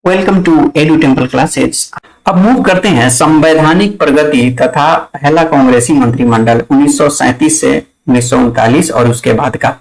Welcome to Edu Temple classes. अब move करते हैं संवैधानिक प्रगति तथा पहला कांग्रेसी मंत्रिमंडल 1937 से 1939 और उसके बाद का।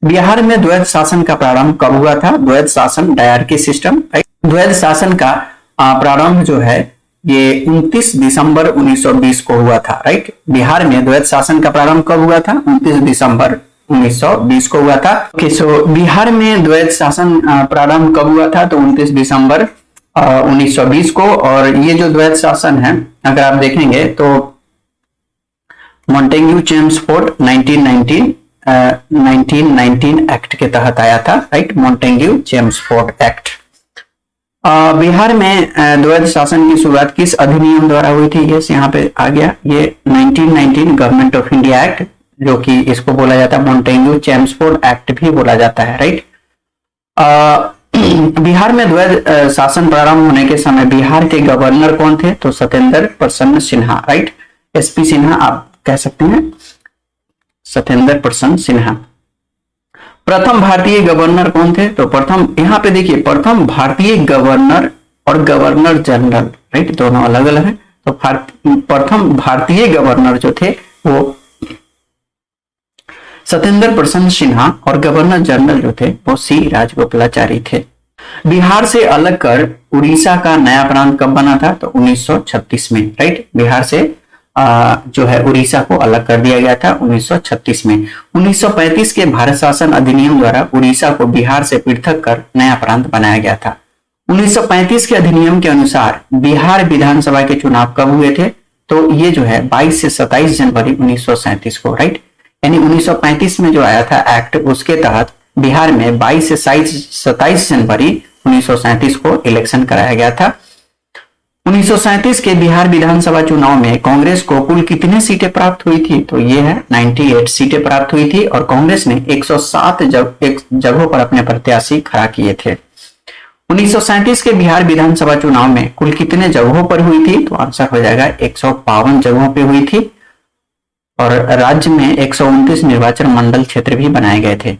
बिहार में द्वैध शासन का प्रारंभ कब हुआ था? द्वैध शासन, डायरकी सिस्टम। द्वैध शासन का प्रारंभ जो है ये 29 दिसंबर 1920 को हुआ था। राइट, बिहार में द्वैध शासन का प्रारंभ कब हुआ था? 29 दिसंबर 1920 को हुआ था। सो बिहार में द्वैध शासन प्रारंभ कब हुआ था? तो 29 दिसंबर 1920 को। और ये जो द्वैध शासन है अगर आप देखेंगे तो मॉन्टेग्यू चेम्सफोर्ड 1919 एक्ट के तहत आया था। Right, Montagu Chelmsford act. Bihar में द्वैध शासन की शुरुआत किस अधिनियम द्वारा हुई थी? ये यहाँ पे आ गया, ये 1919 गवर्नमेंट ऑफ इंडिया एक्ट, जो कि इसको बोला जाता है मॉन्टेग्यू चेम्सफोर्ड एक्ट भी बोला जाता है। राइट, बिहार में द्वैध शासन प्रारंभ होने के समय बिहार के गवर्नर कौन थे? तो सत्येंद्र प्रसन्न सिन्हा। राइट, एसपी सिन्हा आप कह सकते हैं, सत्येंद्र प्रसन्न सिन्हा। प्रथम भारतीय गवर्नर कौन थे? तो प्रथम, यहाँ पे देखिए, प्रथम भारतीय गवर्नर और गवर्नर जनरल, राइट, दोनों अलग अलग है। तो प्रथम भारतीय गवर्नर जो थे वो सत्येंद्र प्रसन्न सिन्हा और गवर्नर जनरल जो थे वो सी राजगोपालाचारी थे। बिहार से अलग कर उड़ीसा का नया प्रांत कब बना था? तो 1936 में। राइट, बिहार से जो है उड़ीसा को अलग कर दिया गया था 1936 में। 1935 के भारत शासन अधिनियम द्वारा उड़ीसा को बिहार से पृथक कर नया प्रांत बनाया गया था। 1935 के अधिनियम के अनुसार बिहार विधानसभा के चुनाव कब हुए थे? तो ये जो है 22 से 27 जनवरी 1937 को। राइट, यानी 1935 में जो आया था एक्ट, उसके तहत बिहार में 22 से 27 जनवरी 1937 को इलेक्शन कराया गया था। 1937 के बिहार विधानसभा चुनाव में कांग्रेस को कुल कितनी सीटें प्राप्त हुई थी? तो ये है 98 सीटें प्राप्त हुई थी और कांग्रेस ने 107 जगहों पर अपने प्रत्याशी खड़ा किए थे। 1937 के बिहार विधानसभा चुनाव में कुल कितने जगहों पर हुई थी? तो आंसर हो जाएगा 152 जगहों पर हुई थी और राज्य में 129 निर्वाचन मंडल क्षेत्र भी बनाए गए थे।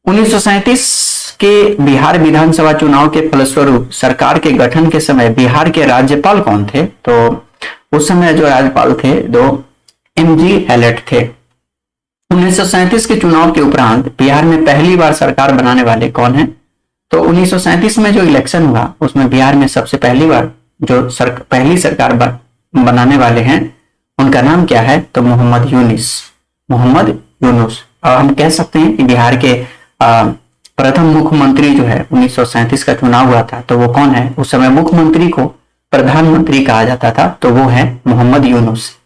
1937 के बिहार विधानसभा चुनाव के फलस्वरूप सरकार के गठन के समय बिहार के राज्यपाल कौन थे? तो उस समय जो राज्यपाल थे दो एमजी हैलेट थे। 1937 के चुनाव के उपरांत बिहार में पहली बार सरकार बनाने वाले कौन है? तो 1937 में जो इलेक्शन हुआ उसमें बिहार में सबसे पहली बार जो पहली सरकार बनाने वाले हैं उनका नाम क्या है? तो मोहम्मद यूनुस। और हम कह सकते हैं कि बिहार के प्रथम मुख्यमंत्री जो है 1937 का चुनाव हुआ था तो वो कौन है? उस समय मुख्यमंत्री को प्रधानमंत्री कहा जाता था, तो वो है मोहम्मद यूनुस।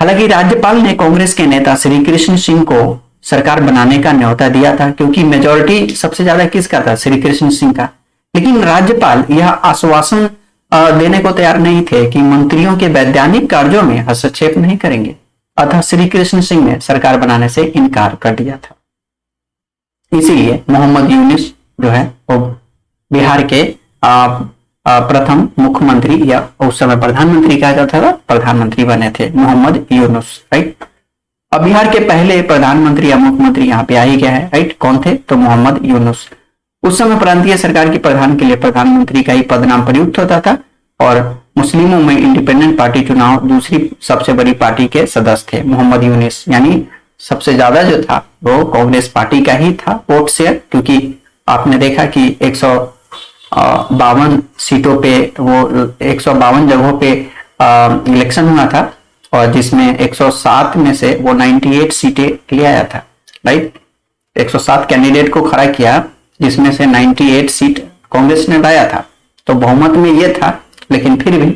हालांकि राज्यपाल ने कांग्रेस के नेता श्री कृष्ण सिंह को सरकार बनाने का न्योता दिया था, क्योंकि मेजोरिटी सबसे ज्यादा किसका था? श्री कृष्ण सिंह का। लेकिन राज्यपाल यह आश्वासन देने को तैयार नहीं थे कि मंत्रियों के वैधानिक कार्यों में हस्तक्षेप नहीं करेंगे, अतः श्री कृष्ण सिंह ने सरकार बनाने से इनकार कर दिया था। इसीलिए मोहम्मद यूनुस जो है वो बिहार के प्रथम मुख्यमंत्री या उस समय प्रधानमंत्री कहा जाता था, प्रधानमंत्री बने थे मोहम्मद यूनुस। राइट, अब बिहार के पहले प्रधानमंत्री या मुख्यमंत्री यहाँ पे आ ही गया है। राइट, कौन थे? तो मोहम्मद यूनुस। उस समय प्रांतीय सरकार के प्रधान के लिए प्रधानमंत्री का ही पदनाम प्रयुक्त होता था और मुस्लिमों में इंडिपेंडेंट पार्टी चुनाव दूसरी सबसे बड़ी पार्टी के सदस्य थे मोहम्मद यूनुस, यानी सबसे ज्यादा जो था वो कांग्रेस पार्टी का ही था वोट शेयर, क्योंकि आपने देखा कि 152 सीटों पे वो 152 जगहों पे इलेक्शन हुआ था और जिसमें 107 में से वो 98 सीटें ले आया था। राइट, 107 कैंडिडेट को खड़ा किया जिसमें से 98 सीट कांग्रेस ने लाया था, तो बहुमत में ये था। लेकिन फिर भी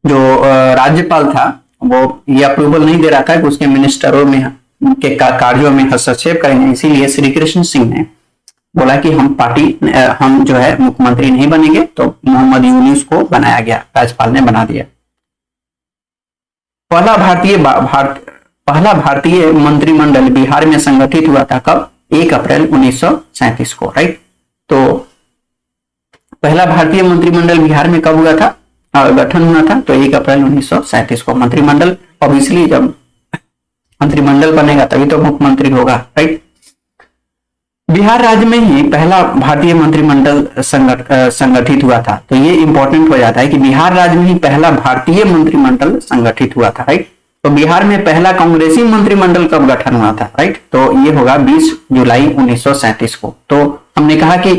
जो राज्यपाल था वो ये अप्रूवल नहीं दे रहा था कि उसके मिनिस्टरों में के कार्यों में हस्तक्षेप करेंगे, इसीलिए श्री कृष्ण सिंह ने बोला कि हम जो है मुख्यमंत्री नहीं बनेंगे, तो मोहम्मद यूनुस को बनाया गया, राज्यपाल ने बना दिया। पहला भारतीय मंत्रिमंडल बिहार में संगठित हुआ था कब? 1 अप्रैल 1937 को। राइट, तो पहला भारतीय मंत्रिमंडल बिहार में कब हुआ था? गठन हुआ था तो 1 अप्रैल 1937 को। मंत्रिमंडल ऑब्वियसली जब मंत्रिमंडल बनेगा तभी तो मुख्यमंत्री होगा। राइट, बिहार राज्य में ही पहला भारतीय मंत्रिमंडल संगठित हुआ था। तो ये इंपॉर्टेंट हो जाता है कि बिहार राज्य में ही पहला भारतीय मंत्रिमंडल संगठित हुआ था, राइट। तो बिहार में पहला कांग्रेसी मंत्रिमंडल कब गठन हुआ था, राइट। तो ये होगा 20 जुलाई 1937 को। तो हमने कहा कि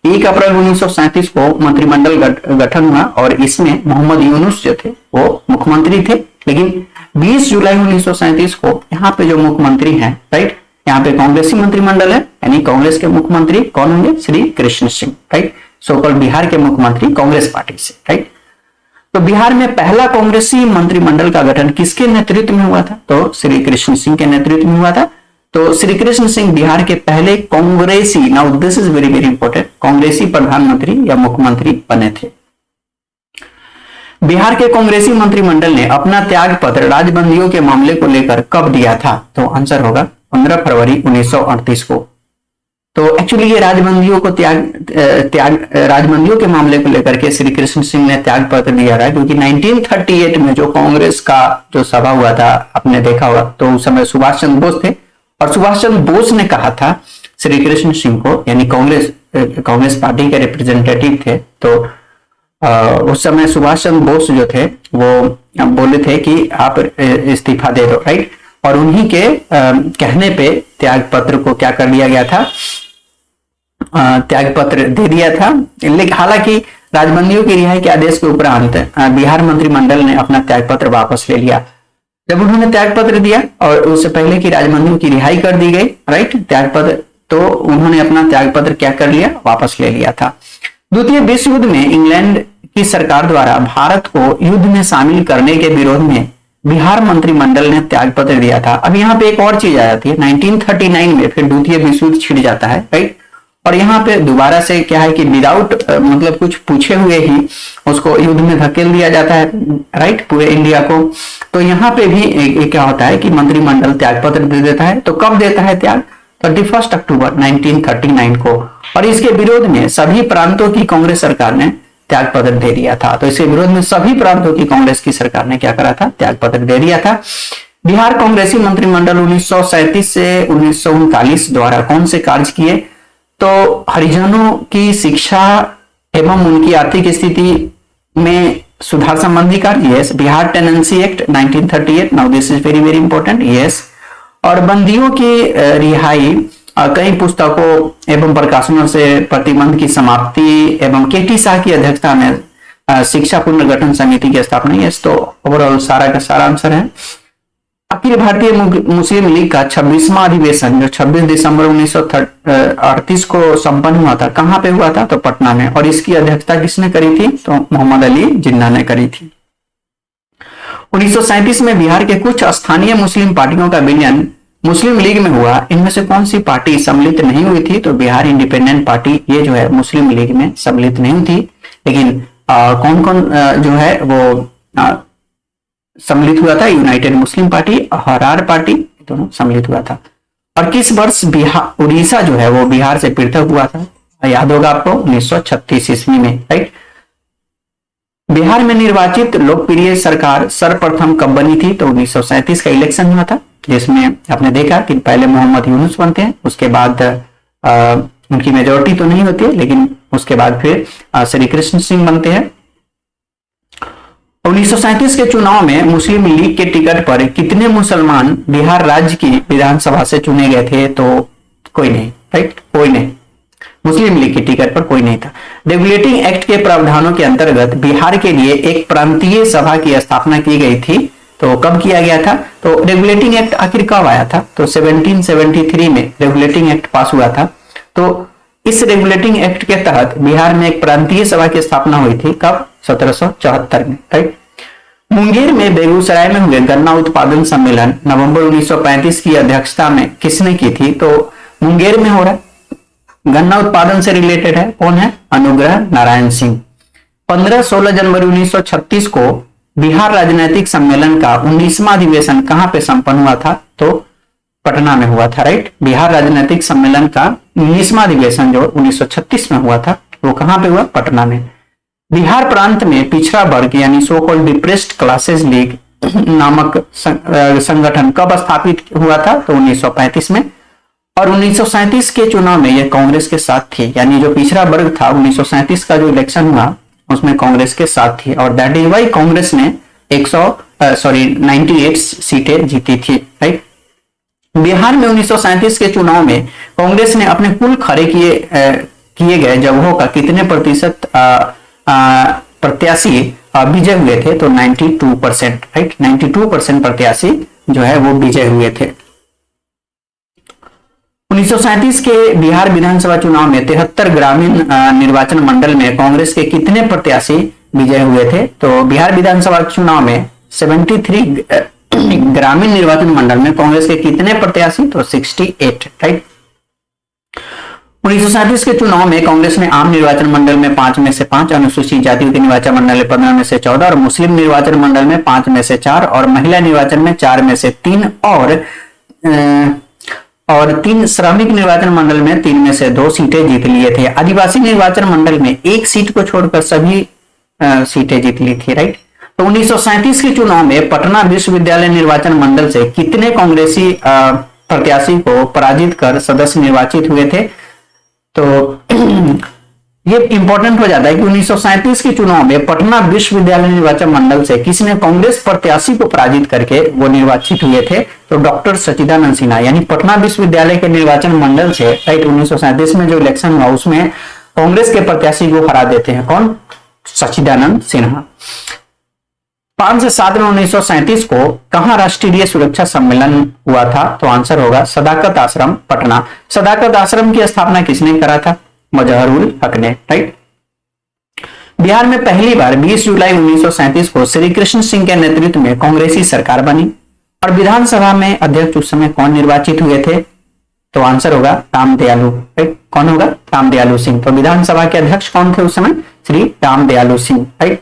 1 अप्रैल 1937 को मंत्रिमंडल गठन हुआ और इसमें मोहम्मद यूनुस जो थे वो मुख्यमंत्री थे। लेकिन 20 जुलाई 1937 को यहाँ पे जो मुख्यमंत्री हैं, राइट, यहाँ पे कांग्रेसी मंत्रिमंडल है, यानी कांग्रेस के मुख्यमंत्री कौन होंगे, श्री कृष्ण सिंह, राइट। सोकल बिहार के मुख्यमंत्री कांग्रेस पार्टी से, राइट। तो बिहार में पहला कांग्रेसी मंत्रिमंडल का गठन किसके नेतृत्व में हुआ था, तो श्री कृष्ण सिंह के नेतृत्व में हुआ था। तो श्री कृष्ण सिंह बिहार के पहले कांग्रेसी, now this is very very important, कांग्रेसी प्रधानमंत्री या मुख्यमंत्री बने थे। बिहार के कांग्रेसी मंत्रिमंडल ने अपना त्याग पत्र राजबंदियों के मामले को लेकर कब दिया था, तो आंसर होगा 15 फरवरी 1938 को। तो एक्चुअली ये राजबंदियों को राजबंदियों के मामले को लेकर के श्री कृष्ण सिंह ने त्याग पत्र दिया था, क्योंकि 1938 में जो कांग्रेस का जो सभा हुआ था, आपने देखा होगा, तो उस समय सुभाष चंद्र बोस थे और सुभाष चंद्र बोस ने कहा था श्री कृष्ण सिंह को, यानी कांग्रेस पार्टी के रिप्रेजेंटेटिव थे। तो उस समय सुभाष चंद्र बोस जो थे वो बोले थे कि आप इस्तीफा दे दो, राइट। और उन्हीं के कहने पे त्याग पत्र को क्या कर लिया गया था, त्याग पत्र दे दिया था। लेकिन हालांकि राजबंदियों की रिहाई के आदेश के उपरांत बिहार मंत्रिमंडल ने अपना त्याग पत्र वापस ले लिया। जब उन्होंने त्याग पत्र दिया और उससे पहले की राजबंदियों की रिहाई कर दी गई, राइट, त्याग पत्र, तो उन्होंने अपना त्याग पत्र क्या कर लिया, वापस ले लिया था। द्वितीय विश्व युद्ध में इंग्लैंड की सरकार द्वारा भारत को युद्ध में शामिल करने के विरोध में बिहार मंत्रिमंडल ने त्याग पत्र दिया था। अब यहाँ पे एक और चीज आ जाती है, 1939 में फिर द्वितीय विश्व युद्ध छिड़ जाता है, राइट। और यहाँ पे दोबारा से क्या है कि विदाउट मतलब कुछ पूछे हुए ही उसको युद्ध में धकेल दिया जाता है, राइट, पूरे इंडिया को। तो यहाँ पे भी क्या होता है कि मंत्रिमंडल त्याग पत्र दे देता है। तो कब देता है त्याग, 31 अक्टूबर 1939 को। और इसके विरोध में सभी प्रांतों की कांग्रेस सरकार ने त्याग पत्र दे दिया था। तो इसके विरोध में सभी प्रांतों की कांग्रेस की सरकार ने क्या करा था, त्याग पत्र दे दिया था। बिहार कांग्रेसी मंत्रिमंडल 1937 से 1939 द्वारा कौन से कार्य किए, तो हरिजनों की शिक्षा एवं उनकी आर्थिक स्थिति में सुधार संबंधी कार्य, yes. Bihar tenancy act 1938, now this is very very important, yes. और बंदियों की रिहाई, कई पुस्तकों एवं प्रकाशनों से प्रतिबंध की समाप्ति एवं केटी शाह की अध्यक्षता में शिक्षा पुनर्गठन समिति की स्थापना, यस। तो ओवरऑल सारा का सारा आंसर है। अखिल भारतीय मुस्लिम लीग का 26वां अधिवेशन जो 26 दिसंबर 1938 को संपन्न हुआ था, कहां पे हुआ था, तो पटना में। और इसकी अध्यक्षता किसने करी थी, तो मोहम्मद अली जिन्ना ने करी थी। 1937 में बिहार के कुछ स्थानीय मुस्लिम पार्टियों का विलयन मुस्लिम लीग में हुआ। इनमें से कौन सी पार्टी सम्मिलित नहीं हुई थी, तो बिहार इंडिपेंडेंट पार्टी ये जो है मुस्लिम लीग में सम्मिलित नहीं थी। लेकिन कौन कौन जो है वो सम्मिलित हुआ था, यूनाइटेड मुस्लिम पार्टी, हरार पार्टी, दोनों सम्मिलित हुआ था। और किस वर्ष बिहार उड़ीसा जो है वो बिहार से पृथक हुआ था, याद होगा आपको, 1936 ईस्वी में, राइट। बिहार में निर्वाचित लोकप्रिय सरकार सर्वप्रथम कब बनी थी, तो 1937 का इलेक्शन हुआ था, जिसमें आपने देखा कि पहले मोहम्मद यूनुस बनते हैं, उसके बाद उनकी मेजोरिटी तो नहीं होती है, लेकिन उसके बाद फिर श्री कृष्ण सिंह बनते हैं। 1937 के चुनाव में मुस्लिम लीग के टिकट पर कितने मुसलमान बिहार राज्य की विधानसभा से चुने गए थे, तो कोई नहीं, राइट, कोई नहीं, मुस्लिम लीग के टिकट पर कोई नहीं था। रेगुलेटिंग एक्ट के प्रावधानों के अंतर्गत बिहार के लिए एक प्रांतीय सभा की स्थापना की गई थी, तो कब किया गया था, तो रेगुलेटिंग एक्ट आखिर कब आया था, तो 1773 में रेगुलेटिंग एक्ट पास हुआ था। तो इस रेगुलेटिंग एक्ट के तहत बिहार में एक प्रांतीय सभा की स्थापना हुई थी, कब, 1774 में, राइट। मुंगेर में बेगूसराय में हुए गन्ना उत्पादन सम्मेलन नवंबर 1935 की अध्यक्षता में किसने की थी, तो मुंगेर में हो रहा है, गन्ना उत्पादन से रिलेटेड है, कौन है, अनुग्रह नारायण सिंह। 15-16 जनवरी 1936 को बिहार राजनीतिक सम्मेलन का 19वां अधिवेशन कहां पे संपन्न हुआ था, तो पटना में हुआ था, राइट। बिहार राजनीतिक सम्मेलन का 19वां अधिवेशन जो 1936 में हुआ था, वो कहां पे हुआ, पटना में। बिहार प्रांत में पिछड़ा वर्ग यानी so called depressed classes league नामक संगठन कब स्थापित हुआ था, तो 1935 में। और 1937 के चुनाव में ये कांग्रेस के साथ थी, यानी जो पिछड़ा वर्ग था 1937 का जो इलेक्शन हुआ उसमें कांग्रेस के साथ थी, और दैट इज वाई कांग्रेस ने 98 सीटें जीती थी, राइट। बिहार में 1937 के चुनाव में कांग्रेस ने अपने कुल खड़े किए गए जगहों का कितने प्रतिशत प्रत्याशी विजय हुए थे, तो 92%, राइट। 92% प्रत्याशी जो है वो विजय हुए थे। 1937 के बिहार विधानसभा चुनाव में 73 ग्रामीण निर्वाचन मंडल में कांग्रेस के कितने प्रत्याशी विजय हुए थे, तो बिहार विधानसभा चुनाव में 73 ग्रामीण निर्वाचन मंडल में कांग्रेस के कितने प्रत्याशी, तो 68, राइट। 1937 के चुनाव में कांग्रेस ने आम निर्वाचन मंडल में 5 में से 5, अनुसूचित जातियों के निर्वाचन मंडल में 15 में से 14 और मुस्लिम निर्वाचन मंडल में 5 में से 4 और महिला निर्वाचन में 4 में से 3 और 3 श्रमिक निर्वाचन मंडल में 3 में से 2 सीटें जीत लिए थे। आदिवासी निर्वाचन मंडल में 1 सीट को छोड़कर सभी सीटें जीत ली थी, राइट। तो 1937 के चुनाव में पटना विश्वविद्यालय निर्वाचन मंडल से कितने कांग्रेसी प्रत्याशी को पराजित कर सदस्य निर्वाचित हुए थे, तो ये इंपॉर्टेंट हो जाता है कि 1937 के चुनाव में पटना विश्वविद्यालय निर्वाचन मंडल से किसने कांग्रेस प्रत्याशी को पराजित करके वो निर्वाचित हुए थे, तो डॉक्टर सच्चिदानंद सिन्हा, यानी पटना विश्वविद्यालय के निर्वाचन मंडल से, राइट। 1937 में जो इलेक्शन हुआ उसमें कांग्रेस के प्रत्याशी को हरा देते हैं, कौन, सच्चिदानंद सिन्हा। 5 से 7 में 1937 को कहां राष्ट्रीय सुरक्षा सम्मेलन हुआ था, तो आंसर होगा सदाकत आश्रम पटना। सदाकत आश्रम की स्थापना किसने करा था, मुजफ्फरुल हक ने, राइट। बिहार में पहली बार 20 जुलाई 1937 को श्री कृष्ण सिंह के नेतृत्व में कांग्रेसी सरकार बनी और विधानसभा में अध्यक्ष उस समय कौन निर्वाचित हुए थे, तो आंसर होगा रामदयालु, राइट। कौन होगा, रामदयालु सिंह। तो विधानसभा के अध्यक्ष कौन थे उस समय, श्री रामदयालु सिंह, राइट।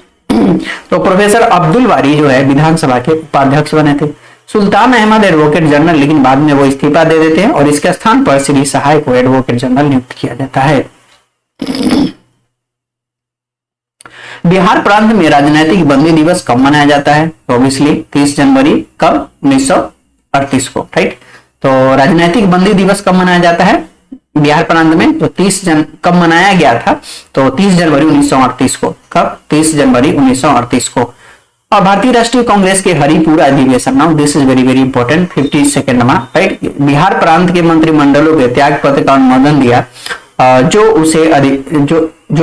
तो प्रोफेसर अब्दुल बारी जो है विधानसभा के उपाध्यक्ष बने थे। सुल्तान अहमद एडवोकेट जनरल, लेकिन बाद में वो इस्तीफा दे देते हैं और इसके स्थान पर श्री सहाय को एडवोकेट जनरल नियुक्त किया जाता है। बिहार प्रांत में राजनीतिक बंदी दिवस कब मनाया जाता है, तो ऑब्वियसली 30 जनवरी कब, 1938 को, राइट। तो राजनीतिक बंदी दिवस कब मनाया जाता है बिहार प्रांत में, तो कब मनाया गया था, तो 30 जनवरी 1938 को। कब, 30 जनवरी 1938 को। और भारतीय राष्ट्रीय कांग्रेस के हरिपुरा अधिवेशन, now this is very very important, 50 second में, राइट। बिहार प्रांत के मंत्रिमंडलों के त्याग पत्र का अनुमोदन दिया जो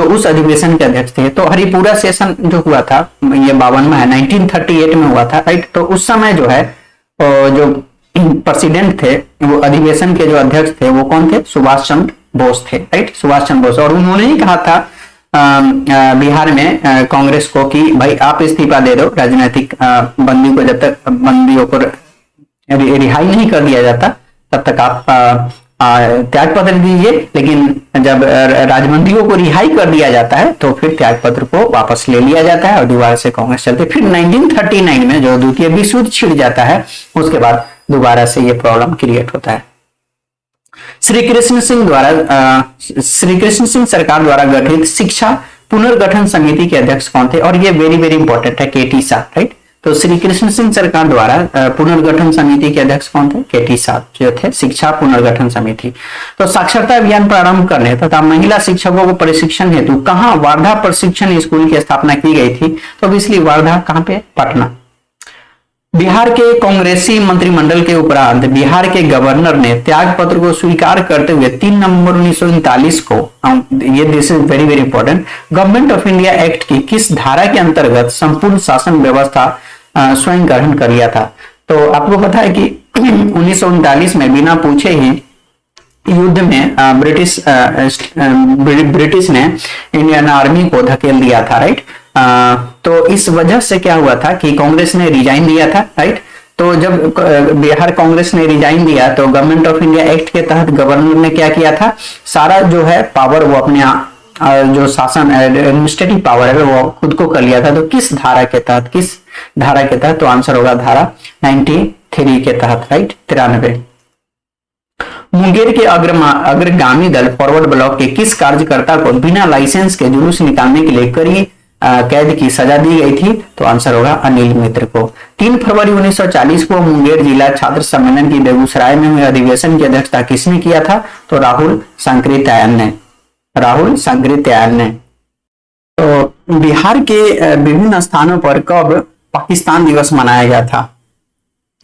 उस अधिवेशन के अध्यक्ष थे। तो हरिपुरा सेशन जो हुआ था ये 52 में है, 1938 में हुआ था, राइट। तो उस समय जो है जो प्रेसिडेंट थे, वो अधिवेशन के जो अध्यक्ष थे वो कौन थे, सुभाष चंद्र बोस थे, राइट, सुभाष चंद्र बोस। और उन्होंने ही कहा था बिहार में कांग्रेस को कि भाई आप इस्तीफा दे दो, राजनीतिक बंदी को जब तक बंदियों को रिहाई नहीं कर दिया जाता तब तक आप त्याग पत्र दीजिए, लेकिन जब राजबंदियों को रिहाई कर दिया जाता है तो फिर त्याग पत्र को वापस ले लिया जाता है और दोबारा से कांग्रेस चलती। फिर 1939 में जो द्वितीय विश्व युद्ध छिड़ जाता है उसके बाद दोबारा से ये प्रॉब्लम क्रिएट होता है। श्री कृष्ण सिंह सरकार द्वारा गठित शिक्षा पुनर्गठन समिति के अध्यक्ष कौन थे, और ये वेरी वेरी इंपॉर्टेंट है, केटी शाह, राइट। तो श्री कृष्ण सिंह सरकार द्वारा पुनर्गठन समिति के अध्यक्ष कौन थे, केटी शाह जो थे, शिक्षा पुनर्गठन समिति। तो साक्षरता अभियान प्रारंभ करने तथा महिला शिक्षकों को प्रशिक्षण हेतु कहां वार्धा प्रशिक्षण स्कूल की स्थापना की गई थी, तो ऑब्वियसली वार्धा कहां पे, पटना। बिहार के कांग्रेसी मंत्रिमंडल के उपरांत बिहार के गवर्नर ने त्याग पत्र को स्वीकार करते हुए 3 नवंबर 1939 को, ये this is very very important, government of India act की किस धारा के अंतर्गत संपूर्ण शासन व्यवस्था स्वयं ग्रहण कर लिया था। तो आपको पता है कि 1939 में बिना पूछे ही युद्ध में ब्रिटिश ने इंडियन आर्मी को धकेल दिया था, राइट। तो इस वजह से क्या हुआ था कि कांग्रेस ने रिजाइन दिया था, राइट। तो जब बिहार कांग्रेस ने रिजाइन दिया तो गवर्नमेंट ऑफ इंडिया एक्ट के तहत गवर्नर ने क्या किया था, सारा जो है पावर वो अपने जो शासन एडमिनिस्ट्रेटिव पावर है वो खुद को कर लिया था। तो किस धारा के तहत, तो आंसर होगा धारा 93 के तहत, राइट, 93। मुंगेर के अग्रगामी दल फॉरवर्ड ब्लॉक के किस कार्यकर्ता को बिना लाइसेंस के जुलूस निकालने के लिए कैद की सजा दी गई थी? तो आंसर होगा अनिल मित्र को। 3 फरवरी 1940 को मुंगेर जिला छात्र सम्मेलन की बेगूसराय में हुए अधिवेशन की अध्यक्षता किसने किया था? तो राहुल सांकृत्यायन ने। राहुल सांकृत्यायन ने। तो बिहार के विभिन्न स्थानों पर कब पाकिस्तान दिवस मनाया गया था?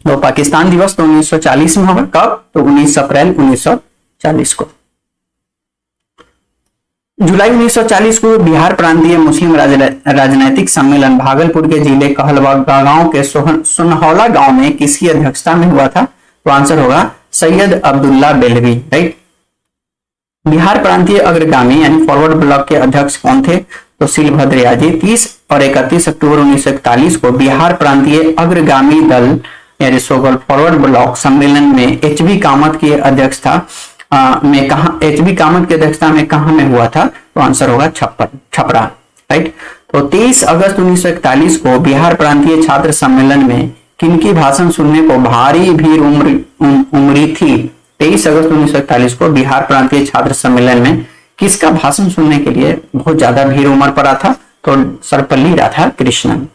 तो पाकिस्तान दिवस तो 1940 में होगा। कब? तो 19 अप्रैल 1940 को। जुलाई 1940 को बिहार प्रांतीय मुस्लिम राजनैतिक सम्मेलन भागलपुर के जिले कहलगांव गांव के सुनहौला गांव में किसकी अध्यक्षता में हुआ था? तो आंसर होगा सैयद अब्दुल्ला बेलवी, राइट। बिहार प्रांतीय अग्रगामी यानी फॉरवर्ड ब्लॉक के अध्यक्ष कौन थे? तो शिलभद्र याजी। 30 और 31 अक्टूबर 1941 को बिहार प्रांतीय अग्रगामी दल यानी सोगल फॉरवर्ड ब्लॉक सम्मेलन में एचबी कामत की अध्यक्षता में कहां में हुआ था? तो आंसर होगा छपरा, राइट। तो 23 अगस्त 1941 को बिहार प्रांतीय छात्र सम्मेलन में किनकी भाषण सुनने को भारी भीड़ उमड़ी थी? 23 अगस्त 1941 को बिहार प्रांतीय छात्र सम्मेलन में किसका भाषण सुनने के लिए बहुत ज्यादा भीड़ उमड़ पड़ा था? तो सर्वपल्ली राधाकृष्णन।